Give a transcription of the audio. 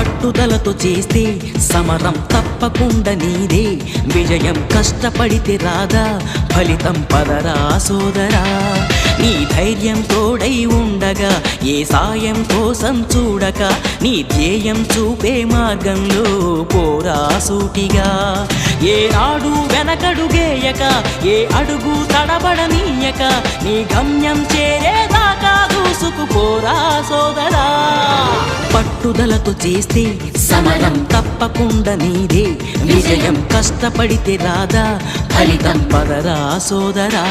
పట్టుదలతో చేస్తే సమరం తప్పకుండా నీదే, విజయం కష్టపడితే రాదా ఫలితం పదరా సోదరా. నీ ధైర్యం తోడై ఉండగా ఏ సాయం కోసం చూడక, నీ ధ్యేయం చూపే మార్గంలో పోరా సూటిగా. ఏ నాడు వెనకడుగేయక, ఏ అడుగు తడబడనీయక, నీ గమ్యం చేరేదాకా దూసుకుపోరా సోదరా. పట్టుదలతో చేస్తే సమరం తప్పకుండా నీదే, విజయం కష్టపడితే రాదా ఫలితం పదరా సోదరా.